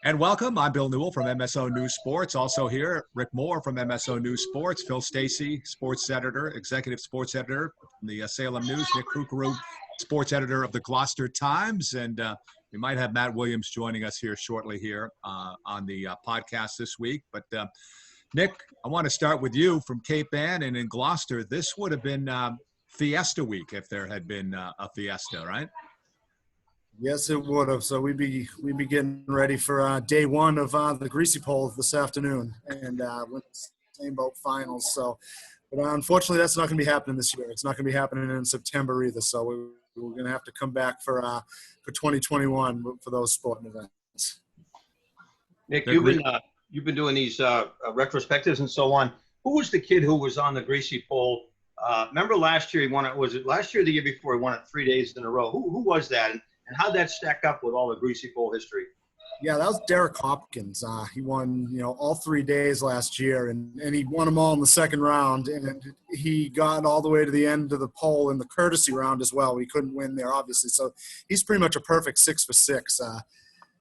And welcome. I'm Bill Newell from MSO News Sports. Also here, Rick Moore from MSO News Sports, Phil Stacy, sports editor, executive sports editor from the Salem News, Nick Krukaru, sports editor of the Gloucester Times, and we might have Matt Williams joining us here shortly here on the podcast this week. But Nick, I want to start with you from Cape Ann and in Gloucester. This would have been Fiesta Week if there had been a fiesta, right? Yes, it would have. So we'd be getting ready for day one of the Greasy Pole this afternoon, and with the same boat finals. So, but unfortunately, that's not going to be happening this year. It's not going to be happening in September either. So we're going to have to come back for 2021 for those sporting events. Nick, you've been doing these retrospectives and so on. Who was the kid who was on the Greasy Pole? Remember last year he won it? Was it last year or the year before he won it 3 days in a row? Who was that? And how'd that stack up with all the Greasy Pole history? Yeah, that was Derek Hopkins. He won, all 3 days last year, and he won them all in the second round. And he got all the way to the end of the pole in the courtesy round as well. He couldn't win there, obviously. So he's pretty much a perfect 6 for 6.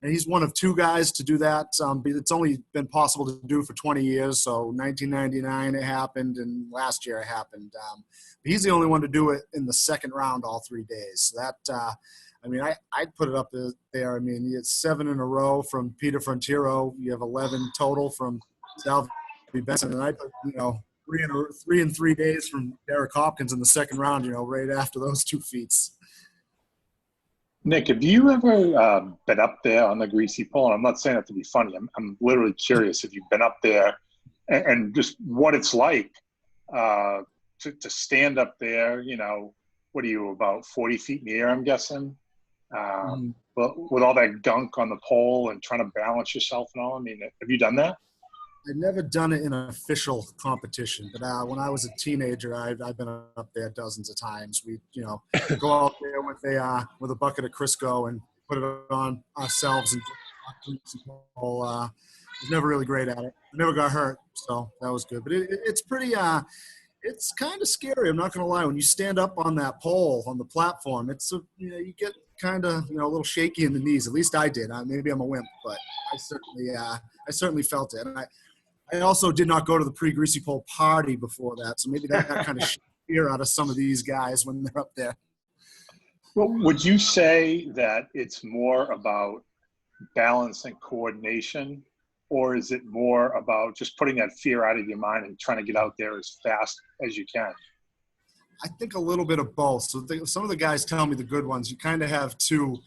And he's one of two guys to do that. It's only been possible to do for 20 years. So 1999 it happened, and last year it happened. But he's the only one to do it in the second round all 3 days. So that I'd put it up there. I mean, it's 7 in a row from Peter Frontiero. You have 11 total from Salem Benson. And I put, 3 in 3 days from Derek Hopkins in the second round, right after those 2 feats. Nick, have you ever been up there on the Greasy Pole? And I'm not saying it to be funny. I'm literally curious if you've been up there and just what it's like to stand up there, what are you, about 40 feet in the air, I'm guessing? But with all that gunk on the pole and trying to balance yourself and all, I mean, have you done that? I've never done it in an official competition, but when I was a teenager, I've been up there dozens of times. We, go out there with a bucket of Crisco and put it on ourselves and I was never really great at it. I never got hurt, so that was good. But it's pretty it's kind of scary. I'm not going to lie. When you stand up on that pole on the platform, you get kind of a little shaky in the knees. At least I did. Maybe I'm a wimp, but I certainly felt it. And I also did not go to the pre-Greasy Pole party before that, so maybe that kind of fear out of some of these guys when they're up there. Well, would you say that it's more about balance and coordination, or is it more about just putting that fear out of your mind and trying to get out there as fast as you can? I think a little bit of both. So some of the guys tell me the good ones. You kind of have two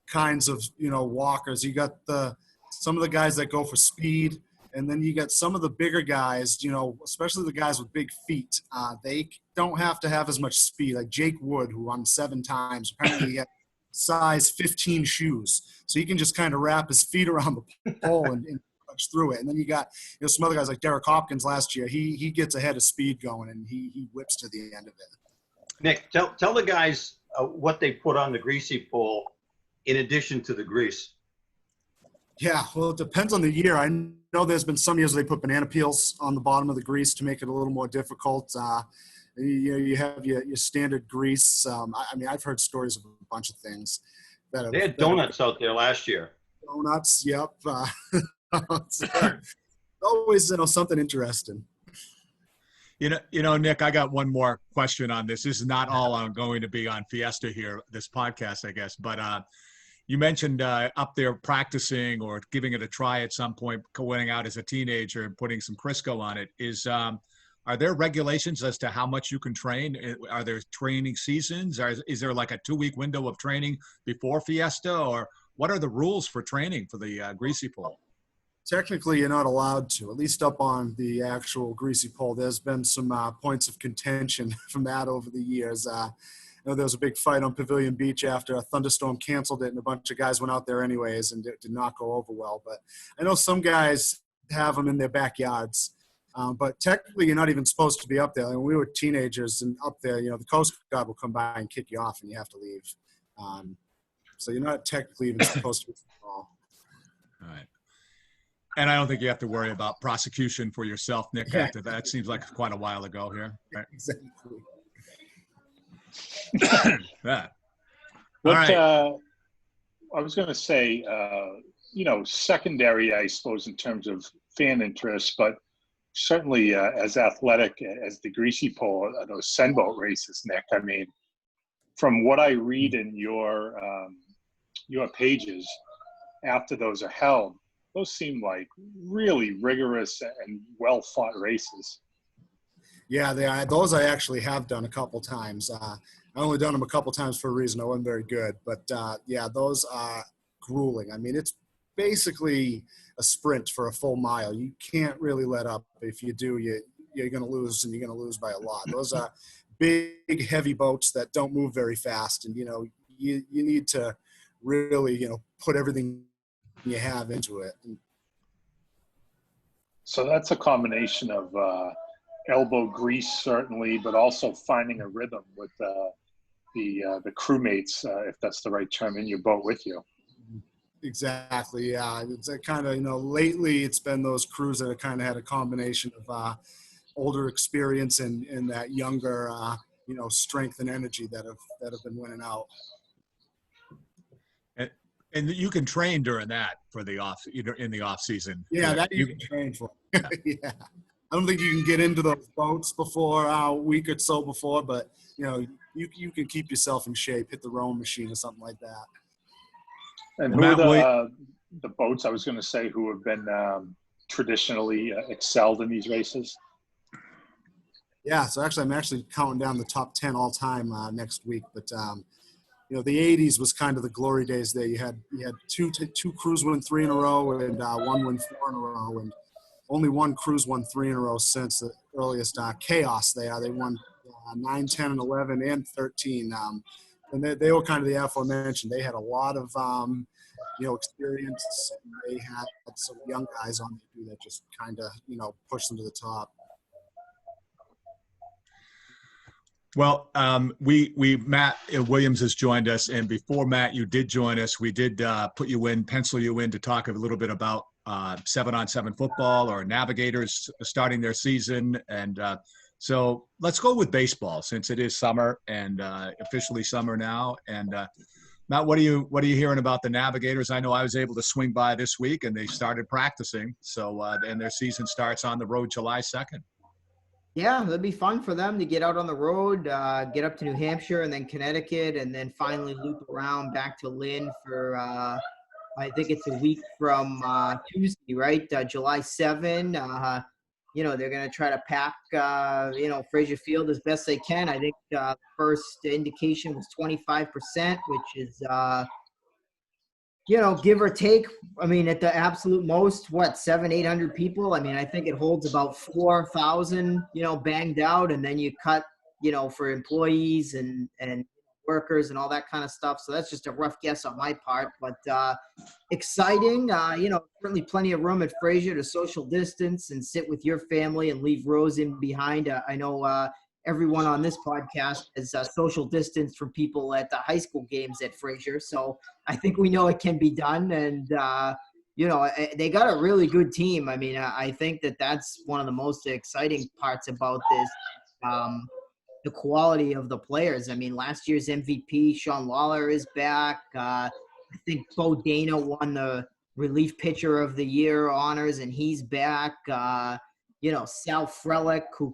kinds of, walkers. You got some of the guys that go for speed, and then you got some of the bigger guys, especially the guys with big feet. They don't have to have as much speed. Like Jake Wood, who won 7 times, apparently he had size 15 shoes. So he can just kind of wrap his feet around the pole and punch through it. And then you got some other guys like Derek Hopkins last year. He gets ahead of speed going, and he whips to the end of it. Nick, tell the guys what they put on the Greasy Pole in addition to the grease. Yeah, well, it depends on the year. I know there's been some years where they put banana peels on the bottom of the grease to make it a little more difficult. You have your standard grease. I've heard stories of a bunch of things. They had donuts out there last year. Donuts, yep. Always, something interesting. Nick, I got one more question on this. This is not all going to be on Fiesta here, this podcast, I guess. But you mentioned up there practicing or giving it a try at some point, going out as a teenager and putting some Crisco on it. Are there regulations as to how much you can train? Are there training seasons? Is there like a 2-week window of training before Fiesta? Or what are the rules for training for the Greasy Pole? Technically, you're not allowed to, at least up on the actual Greasy Pole. There's been some points of contention from that over the years. There was a big fight on Pavilion Beach after a thunderstorm canceled it, and a bunch of guys went out there anyways, and it did not go over well. But I know some guys have them in their backyards. But technically, you're not even supposed to be up there. When we were teenagers and up there, the Coast Guard will come by and kick you off, and you have to leave. So you're not technically even supposed to be at all. All right. And I don't think you have to worry about prosecution for yourself, Nick, after that. It seems like quite a while ago here. Right? Exactly. Yeah. What, right. I was going to say, secondary, I suppose, in terms of fan interest, but certainly as athletic as the Greasy Pole, those Senboat races, Nick. I mean, from what I read in your pages after those are held, those seem like really rigorous and well fought races. Yeah, they are. Those I actually have done a couple times. I only done them a couple times for a reason. I wasn't very good, but yeah, those are grueling. I mean, it's basically a sprint for a full mile. You can't really let up. If you do, you're going to lose, and you're going to lose by a lot. Those are big, heavy boats that don't move very fast, and you need to really put everything you have into it. So that's a combination of elbow grease, certainly, but also finding a rhythm with the crewmates, if that's the right term, in your boat with you. Exactly. Yeah. It's kind of, lately it's been those crews that have kind of had a combination of older experience and that younger, strength and energy that have been winning out. And you can train during that for the in the off season. Yeah, that you can train for. Yeah. I don't think you can get into those boats before a week or so before, but you can keep yourself in shape, hit the rowing machine or something like that. And who are the boats, I was going to say, who have been traditionally excelled in these races? Yeah, so I'm actually counting down the top 10 all time next week. But the 80s was kind of the glory days there. You had two crews win 3 in a row and one win 4 in a row, and only one cruise won 3 in a row since the earliest chaos there. They won 9, 10, and 11, and 13. And they were kind of the aforementioned. They had a lot of, experience. And they had some young guys on there too that just kind of, pushed them to the top. Well, Matt Williams has joined us, and before Matt, you did join us. We did pencil you in to talk a little bit about 7-on-7 football or Navigators starting their season, and so let's go with baseball since it is summer and officially summer now. And Matt, what are you hearing about the Navigators? I know I was able to swing by this week, and they started practicing. So and their season starts on the road July 2nd. Yeah, it'll be fun for them to get out on the road, get up to New Hampshire and then Connecticut, and then finally loop around back to Lynn for, I think it's a week from Tuesday, right? July 7. They're going to try to pack, Frazier Field as best they can. I think first indication was 25%, which is give or take. I mean, at the absolute most, 700-800 people. I mean, I think it holds about 4,000, banged out, and then you cut, for employees and workers and all that kind of stuff. So that's just a rough guess on my part, but exciting. Certainly plenty of room at Frazier to social distance and sit with your family and leave rows in behind. I know everyone on this podcast is social distance from people at the high school games at Frazier. So I think we know it can be done. And, they got a really good team. I mean, I think that's one of the most exciting parts about this, the quality of the players. I mean, last year's MVP, Sean Lawler, is back. I think Bo Dana won the relief pitcher of the year honors, and he's back. Sal Frelick, who,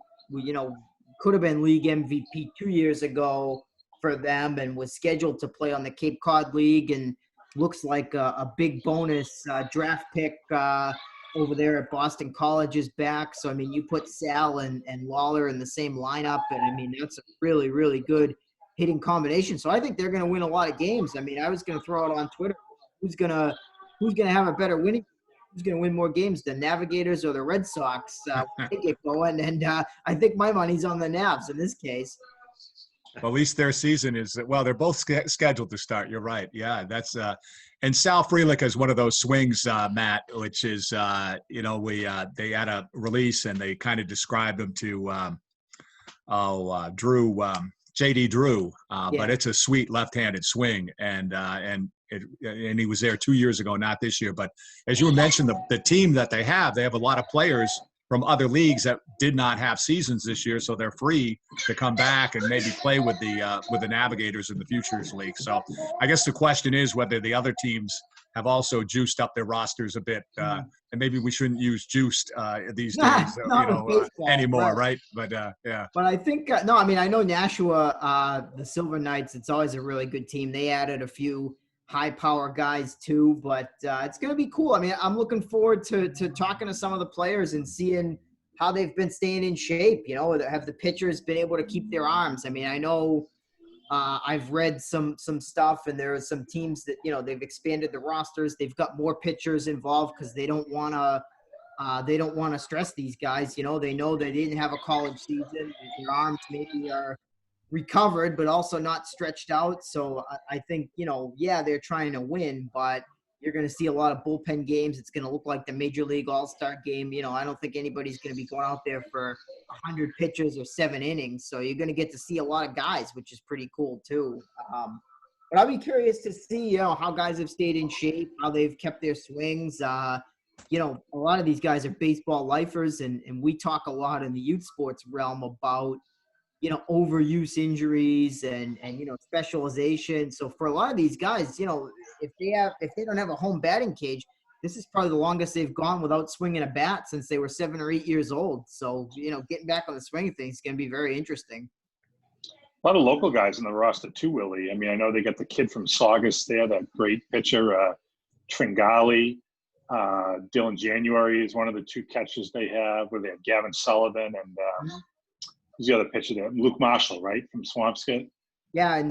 could have been league MVP 2 years ago for them and was scheduled to play on the Cape Cod League and looks like a big bonus draft pick over there at Boston College is back. So, I mean, you put Sal and Lawler in the same lineup, and, I mean, that's a really, really good hitting combination. So I think they're going to win a lot of games. I mean, I was going to throw it on Twitter. Who's going to have a better winning? Who's going to win more games, the Navigators or the Red Sox? They get going, and I think my money's on the Navs in this case. Well, at least their season is they're both scheduled to start. You're right. Yeah, that's and Sal Frelick is one of those swings, Matt, which is they had a release and they kind of described him to Drew. JD Drew, but it's a sweet left-handed swing, and he was there 2 years ago, not this year. But as you mentioned, the team that they have a lot of players from other leagues that did not have seasons this year, so they're free to come back and maybe play with the Navigators in the Futures League. So I guess the question is whether the other teams have also juiced up their rosters a bit, and maybe we shouldn't use juiced these days, anymore, right? But yeah. But I think no, I mean I know Nashua, the Silver Knights. It's always a really good team. They added a few high power guys too, but it's going to be cool. I mean, I'm looking forward to talking to some of the players and seeing how they've been staying in shape. You know, have the pitchers been able to keep their arms? I mean, I know. I've read some stuff, and there are some teams that, you know, they've expanded the rosters. They've got more pitchers involved because they don't want to stress these guys. You know they didn't have a college season. Their arms maybe are recovered, but also not stretched out. So I think, you know, yeah, they're trying to win, but you're going to see a lot of bullpen games. It's going to look like the Major League All-Star game. You know, I don't think anybody's going to be going out there for 100 pitches or 7 innings. So you're going to get to see a lot of guys, which is pretty cool too. But I'll be curious to see, you know, how guys have stayed in shape, how they've kept their swings. You know, a lot of these guys are baseball lifers, and we talk a lot in the youth sports realm about, you know, overuse injuries and, you know, specialization. So for a lot of these guys, you know, if they don't have a home batting cage, this is probably the longest they've gone without swinging a bat since they were 7 or 8 years old. So, you know, getting back on the swing of things is going to be very interesting. A lot of local guys in the roster too, Willie. I mean, I know they got the kid from Saugus there, that great pitcher, Tringali. Dylan January is one of the 2 catchers they have, where they have Gavin Sullivan and who's the other pitcher there? Luke Marshall, right, from Swampscott? Yeah, and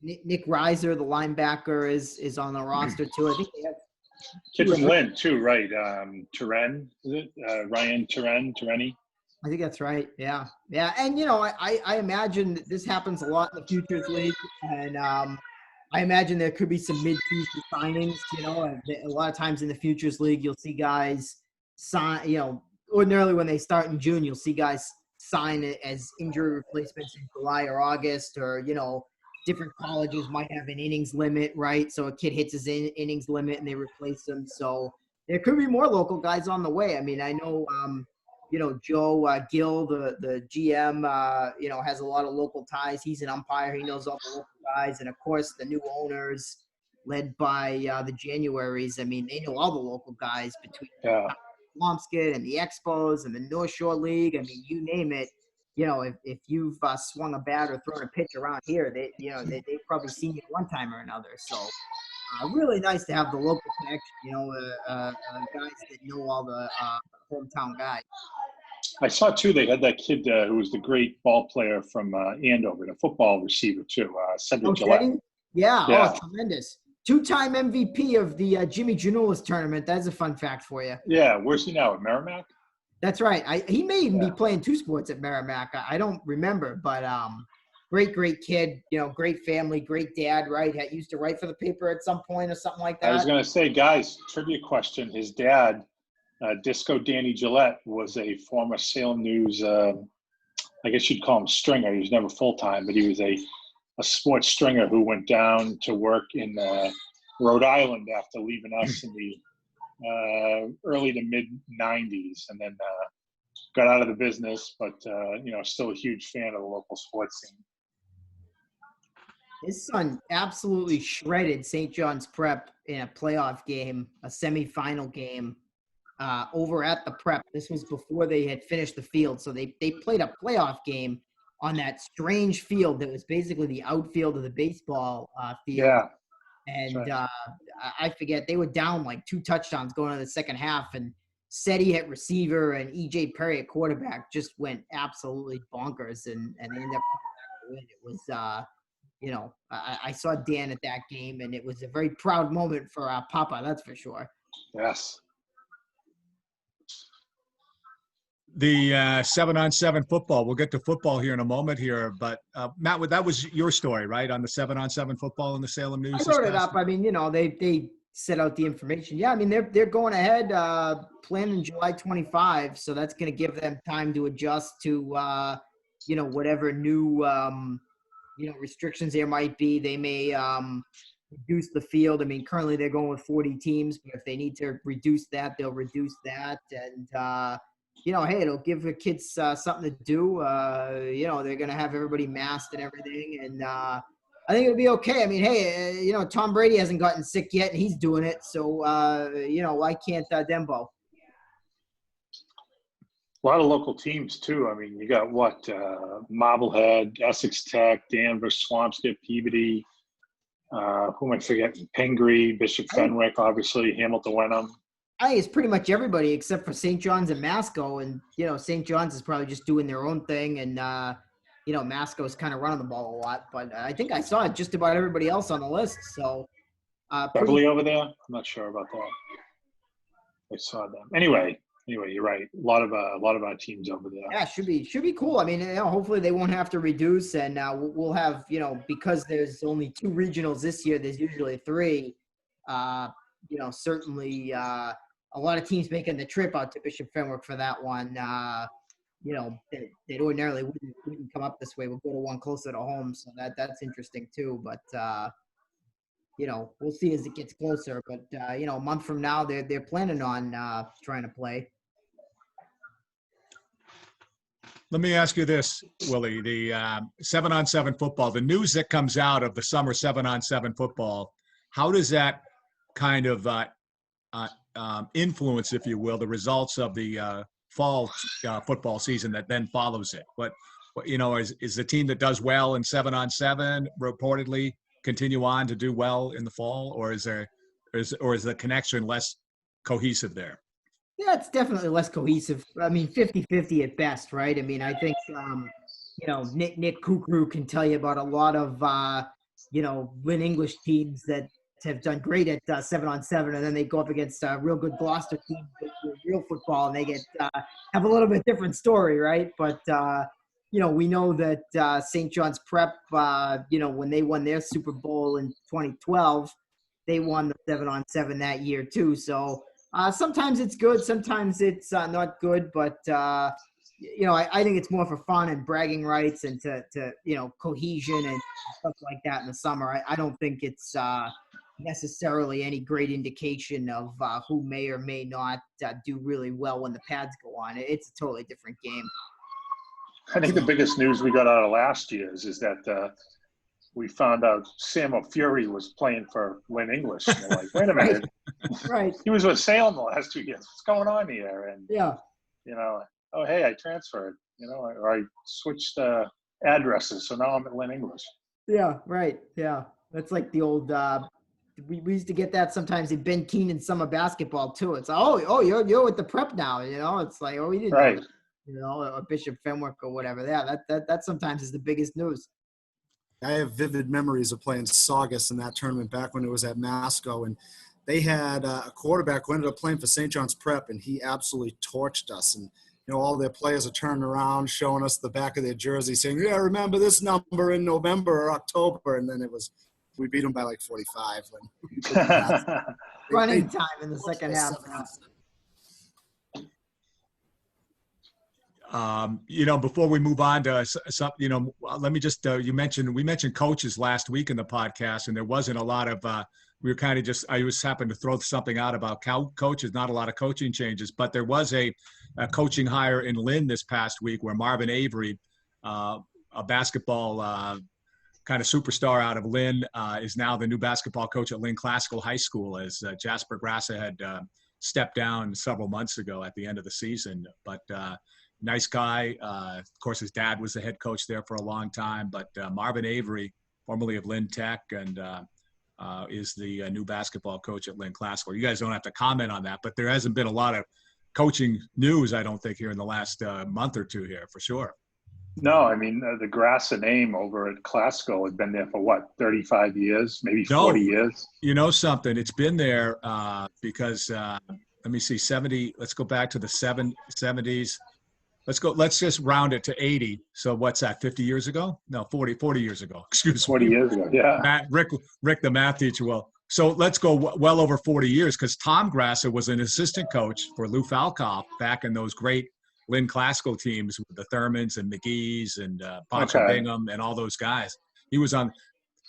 Nick Reiser, the linebacker, is on the roster too. I think they have kid from Lynn too, right? Turen, is it? Ryan Tureni? I think that's right. Yeah. And, you know, I imagine that this happens a lot in the Futures League, and I imagine there could be some mid-season signings. You know, a lot of times in the Futures League, you'll see guys sign. You know, ordinarily when they start in June, you'll see guys sign it as injury replacements in July or August, or, you know, different colleges might have an innings limit, right? So a kid hits his innings limit and they replace them. So there could be more local guys on the way. I mean, I know, you know, Joe Gill, the GM, you know, has a lot of local ties. He's an umpire. He knows all the local guys. And, of course, the new owners led by the Januaries. I mean, they know all the local guys between Swampscott and the Expos and the North Shore League. I mean, you name it. You know, if you've swung a bat or thrown a pitch around here, they've probably seen you one time or another. So really nice to have the local connection, you know, guys that know all the hometown guys. I saw too, they had that kid who was the great ball player from Andover, the football receiver too, Cedric Gillette. Yeah, oh, tremendous. 2-time MVP of the Jimmy Janulis tournament. That's a fun fact for you. Yeah, where's he now, at Merrimack? That's right. He may even be playing 2 sports at Merrimack. I don't remember, but great kid. You know, great family, great dad. Right? Used to write for the paper at some point or something like that. I was going to say, guys, trivia question. His dad, Disco Danny Gillette, was a former Salem News. I guess you'd call him stringer. He was never full time, but he was a sports stringer who went down to work in Rhode Island after leaving us in the early to mid 90s, and then got out of the business, but you know, still a huge fan of the local sports scene. His son absolutely shredded St. John's Prep in a playoff game, a semifinal game, over at the Prep. This was before they had finished the field, so they played a playoff game on that strange field that was basically the outfield of the baseball field. Yeah. And right. I forget, they were down like 2 touchdowns going into the second half, and Seti at receiver and E.J. Perry at quarterback just went absolutely bonkers, and they ended up coming back to win. It was, you know, I saw Dan at that game, and it was a very proud moment for Papa, that's for sure. Yes. The 7-on-7 football. We'll get to football here in a moment here, but Matt, that was your story, right, on the 7-on-7 football in the Salem News? I wrote it up. I mean, you know, they set out the information. Yeah, I mean, they're going ahead, planning July 25, so that's going to give them time to adjust to, you know, whatever new, you know, restrictions there might be. They may reduce the field. I mean, currently they're going with 40 teams, but if they need to reduce that, they'll reduce that, and hey, it'll give the kids something to do. They're going to have everybody masked and everything. And I think it'll be okay. I mean, hey, Tom Brady hasn't gotten sick yet and he's doing it. So, why can't Dembo? A lot of local teams too. I mean, you got Marblehead, Essex Tech, Danvers, Swampscott, Peabody. Who am I forgetting? Pingree, Bishop Fenwick, obviously, Hamilton Wenham. I think it's pretty much everybody except for St. John's and Masco. And, St. John's is probably just doing their own thing. And, Masco's kind of running the ball a lot. But I think I saw just about everybody else on the list. So, Beverly over there? I'm not sure about that. I saw them. Anyway, you're right. A lot of our teams over there. Yeah, should be cool. I mean, hopefully they won't have to reduce, and we'll have because there's only 2 regionals this year. There's usually 3. Certainly a lot of teams making the trip out to Bishop Fenwick for that one. They ordinarily wouldn't come up this way. We'll go to one closer to home, so that's interesting too. But we'll see as it gets closer. But a month from now, they're planning on trying to play. Let me ask you this, Willie, the 7-on-7 football, the news that comes out of the summer 7-on-7 football, how does that kind of influence, if you will, the results of the fall football season that then follows it? But, is the team that does well in 7-on-7 reportedly continue on to do well in the fall, or is the connection less cohesive there? Yeah, it's definitely less cohesive. I mean, 50-50 at best, right? I mean, I think, Nick Kukru can tell you about a lot of, Lynn English teams that have done great at 7-on-7, and then they go up against real good Gloucester teams that do real football, and they get have a little bit different story, right? But, we know that St. John's Prep, when they won their Super Bowl in 2012, they won the 7-on-7 that year too. So, sometimes it's good, sometimes it's not good, but I think it's more for fun and bragging rights and to cohesion and stuff like that in the summer. I don't think it's necessarily any great indication of who may or may not do really well when the pads go on. It's a totally different game. I think the biggest news we got out of last year is that we found out Samuel Fury was playing for Lynn English. And we're like, wait a minute. Right. He was with Salem the last 2 years. What's going on here? And, yeah. Oh, hey, I transferred, or I switched addresses. So now I'm at Lynn English. Yeah, right. Yeah. That's like the old, we used to get that sometimes in Ben Keenan summer basketball too. It's, you're with the Prep now, it's like, we didn't right. know, or Bishop Fenwick or whatever. Yeah, that sometimes is the biggest news. I have vivid memories of playing Saugus in that tournament back when it was at Masco, and they had a quarterback who ended up playing for St. John's Prep, and he absolutely torched us. And all their players are turning around, showing us the back of their jersey, saying, "Yeah, remember this number in November or October." And then we beat them by like 45. Running time in the second half. Before we move on to some, let me just, we mentioned coaches last week in the podcast, and there wasn't a lot of, we were kind of just, I just happened to throw something out about coaches, not a lot of coaching changes, but there was a coaching hire in Lynn this past week where Marvin Avery, a basketball kind of superstar out of Lynn, is now the new basketball coach at Lynn Classical High School, as Jasper Grassa had stepped down several months ago at the end of the season. But nice guy. Of course, his dad was the head coach there for a long time. But Marvin Avery, formerly of Lynn Tech, and is the new basketball coach at Lynn Classical. You guys don't have to comment on that, but there hasn't been a lot of coaching news, I don't think, here in the last month or two here, for sure. No, I mean, the Grassa name over at Classical had been there for 35 years, maybe 40 years? You know something, it's been there because, let me see, 70, let's go back to the 70s. Let's just round it to 80. So what's that, 50 years ago? No, 40 years ago. Excuse me. 40 years ago, yeah. Rick, the math teacher, will. So let's go well over 40 years, because Tom Grassa was an assistant coach for Lou Falcoff back in those great Lynn Classical teams with the Thurmans and McGee's and Poncho Bingham and all those guys. He was on,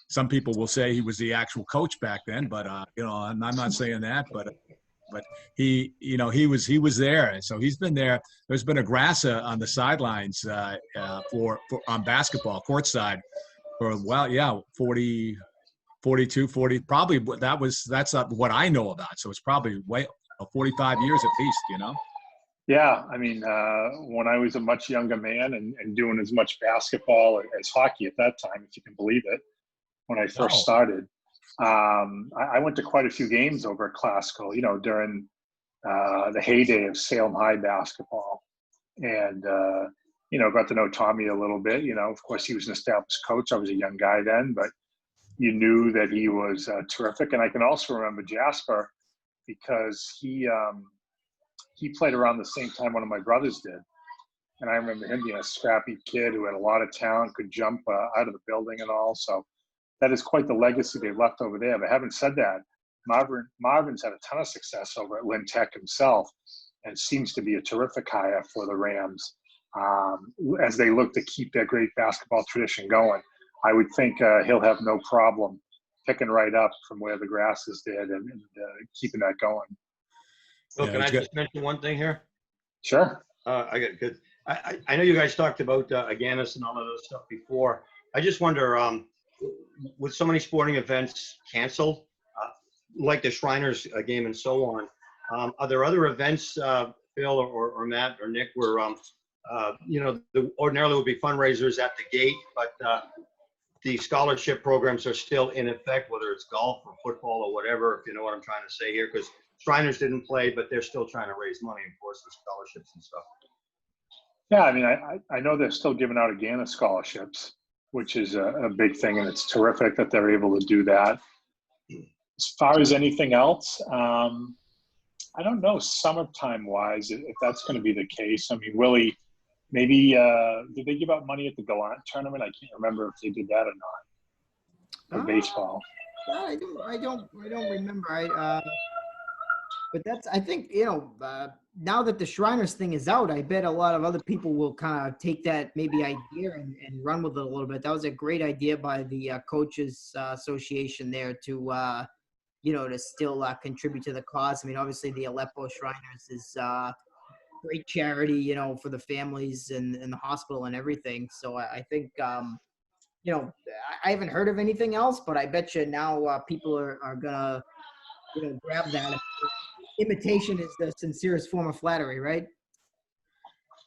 some people will say he was the actual coach back then, but, I'm not saying that. But but he was there, and so he's been there. There's been a grassa on the sidelines for on basketball courtside for 40, 42, 40. Probably that's what I know about. So it's probably 45 years at least. Yeah, I mean, when I was a much younger man and doing as much basketball as hockey at that time, if you can believe it, when I first started, I went to quite a few games over at Classical, during the heyday of Salem High basketball. And, got to know Tommy a little bit. Of course, he was an established coach. I was a young guy then, but you knew that he was terrific. And I can also remember Jasper because he played around the same time one of my brothers did. And I remember him being a scrappy kid who had a lot of talent, could jump out of the building and all. So that is quite the legacy they left over there. But having said that, Marvin's had a ton of success over at Lynn Tech himself and seems to be a terrific hire for the Rams as they look to keep their great basketball tradition going. I would think he'll have no problem picking right up from where the grasses did and keeping that going. Well, can I just mention one thing here? Sure. I know you guys talked about Aganis and all of those stuff before. I just wonder, with so many sporting events canceled, like the Shriners game and so on, are there other events, Phil or Matt or Nick, where ordinarily would be fundraisers at the gate, but the scholarship programs are still in effect, whether it's golf or football or whatever, if you know what I'm trying to say here, because Shriners didn't play, but they're still trying to raise money, of course, for scholarships and stuff. Yeah, I mean, I know they're still giving out Aganis scholarships, which is a big thing, and it's terrific that they're able to do that. As far as anything else, I don't know, summertime-wise, if that's going to be the case. I mean, Willie, maybe did they give out money at the Gallant tournament? I can't remember if they did that or not. For baseball. I don't remember. But I think, now that the Shriners thing is out, I bet a lot of other people will kind of take that maybe idea and run with it a little bit. That was a great idea by the Coaches Association there to, to still contribute to the cause. I mean, obviously the Aleppo Shriners is great charity, for the families and the hospital and everything. So I think, I haven't heard of anything else, but I bet you now people are going to, grab that. Imitation is the sincerest form of flattery, right?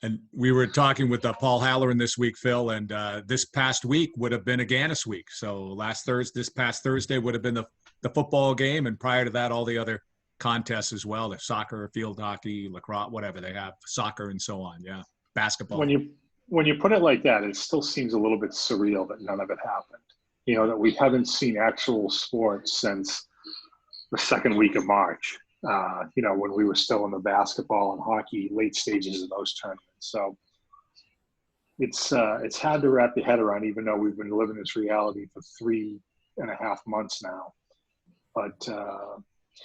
And we were talking with Paul Halloran this week, Phil, and this past week would have been Aganis week. So this past Thursday would have been the football game, and prior to that, all the other contests as well, the soccer, field hockey, lacrosse, whatever they have, soccer and so on. Yeah, basketball. When you put it like that, it still seems a little bit surreal that none of it happened. That we haven't seen actual sports since the second week of March. When we were still in the basketball and hockey late stages of those tournaments. So it's hard to wrap your head around, even though we've been living this reality for 3.5 months now. But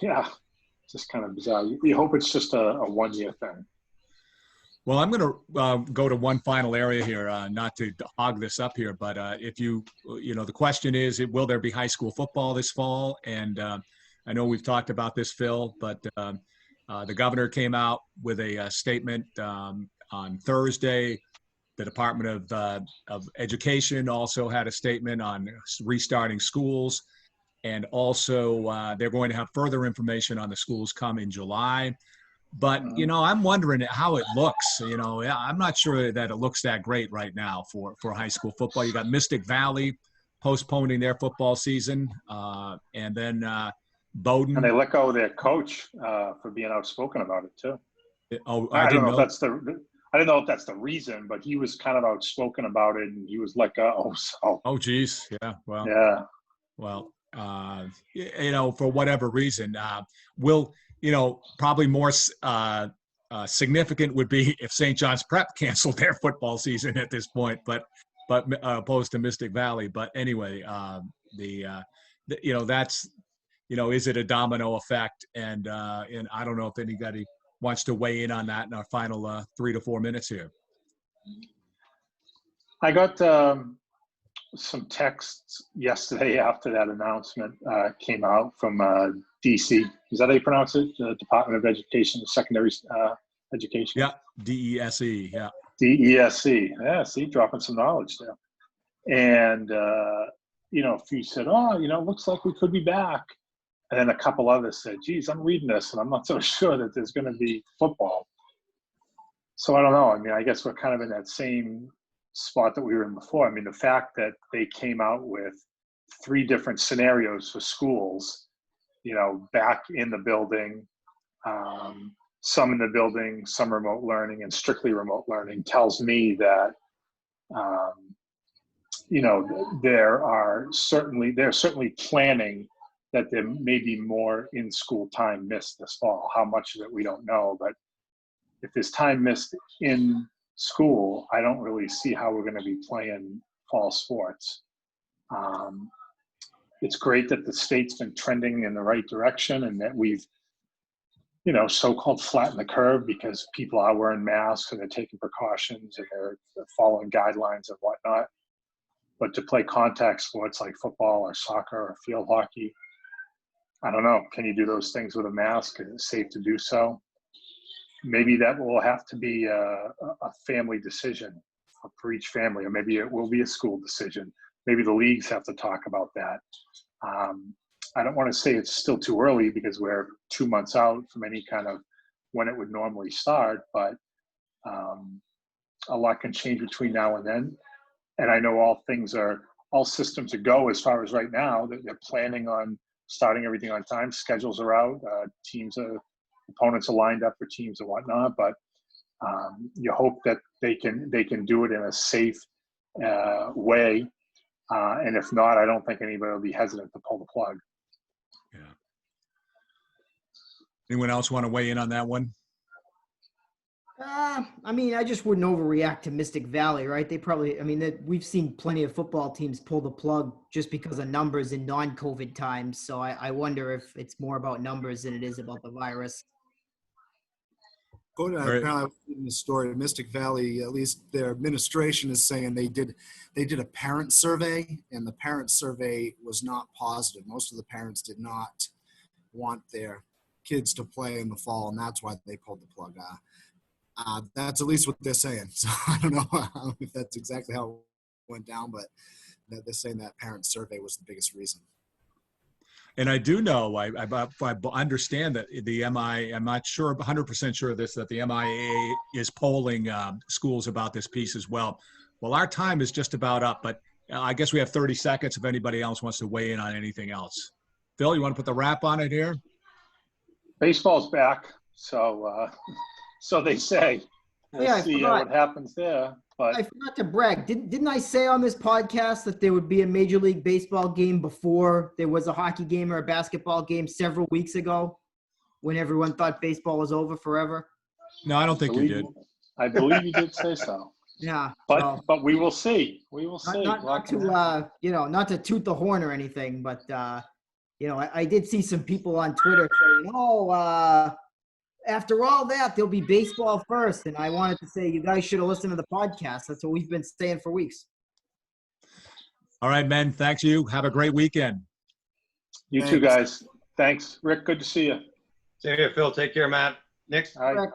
it's just kind of bizarre. You hope it's just a one-year thing. Well, I'm going to go to one final area here, not to hog this up here, but if the question is, will there be high school football this fall? And I know we've talked about this, Phil, but the governor came out with a statement on Thursday. The Department of Education also had a statement on restarting schools. And also they're going to have further information on the schools come in July. But, I'm wondering how it looks. I'm not sure that it looks that great right now for high school football. You got Mystic Valley postponing their football season. And then Bowdoin. And they let go of their coach for being outspoken about it too. I didn't know. I don't know if that's the reason, but he was kind of outspoken about it, and he was let go. So. Oh, geez, yeah. Well. Yeah. Well, for whatever reason, probably more significant would be if St. John's Prep canceled their football season at this point, but opposed to Mystic Valley. But anyway, that's. Is it a domino effect? And I don't know if anybody wants to weigh in on that in our final 3 to 4 minutes here. I got some texts yesterday after that announcement came out from DC. Is that how you pronounce it? The Department of Education, Secondary Education. Yeah, DESE. Yeah. DESC. Yeah, see, dropping some knowledge there. And, a few said, oh, looks like we could be back. And then a couple others said, geez, I'm reading this and I'm not so sure that there's going to be football. So I don't know. I mean, I guess we're kind of in that same spot that we were in before. I mean, the fact that they came out with 3 different scenarios for schools, back in the building, some in the building, some remote learning, and strictly remote learning, tells me that, they're certainly planning that there may be more in-school time missed this fall. How much of it, we don't know. But if there's time missed in school, I don't really see how we're going to be playing fall sports. It's great that the state's been trending in the right direction and that we've, so-called flattened the curve because people are wearing masks and they're taking precautions and they're following guidelines and whatnot. But to play contact sports like football or soccer or field hockey, I don't know. Can you do those things with a mask? Is it safe to do so? Maybe that will have to be a family decision for each family, or maybe it will be a school decision. Maybe the leagues have to talk about that. I don't want to say it's still too early because we're 2 months out from any kind of when it would normally start, but a lot can change between now and then. And I know all systems are go as far as right now. They're planning on starting everything on time. Schedules are out. Opponents are lined up for teams and whatnot. But you hope that they can do it in a safe way. And if not, I don't think anybody will be hesitant to pull the plug. Yeah. Anyone else want to weigh in on that one? I just wouldn't overreact to Mystic Valley, right? We've seen plenty of football teams pull the plug just because of numbers in non-COVID times. So I wonder if it's more about numbers than it is about the virus. Apparently, in the story of Mystic Valley, at least their administration is saying they did a parent survey, and the parent survey was not positive. Most of the parents did not want their kids to play in the fall, and that's why they pulled the plug. That's at least what they're saying. So I don't know if that's exactly how it went down, but they're saying that parent survey was the biggest reason. And I do know, I understand that I'm not sure, 100% sure of this, that the MIAA is polling schools about this piece as well. Well, our time is just about up, but I guess we have 30 seconds if anybody else wants to weigh in on anything else. Phil, you want to put the wrap on it here? Baseball's back, so they say. We'll see what happens there. But I forgot to brag. Didn't I say on this podcast that there would be a Major League Baseball game before there was a hockey game or a basketball game several weeks ago when everyone thought baseball was over forever? No, I don't think you did. I believe you did say so. Yeah. But we will see. We will see. Not to toot the horn or anything, but I did see some people on Twitter saying, after all that, there'll be baseball first. And I wanted to say, you guys should have listened to the podcast. That's what we've been saying for weeks. All right, men. Thanks you. Have a great weekend. You too, guys. Thanks. Rick, good to see you. See you, Phil. Take care, Matt. Nick? All right.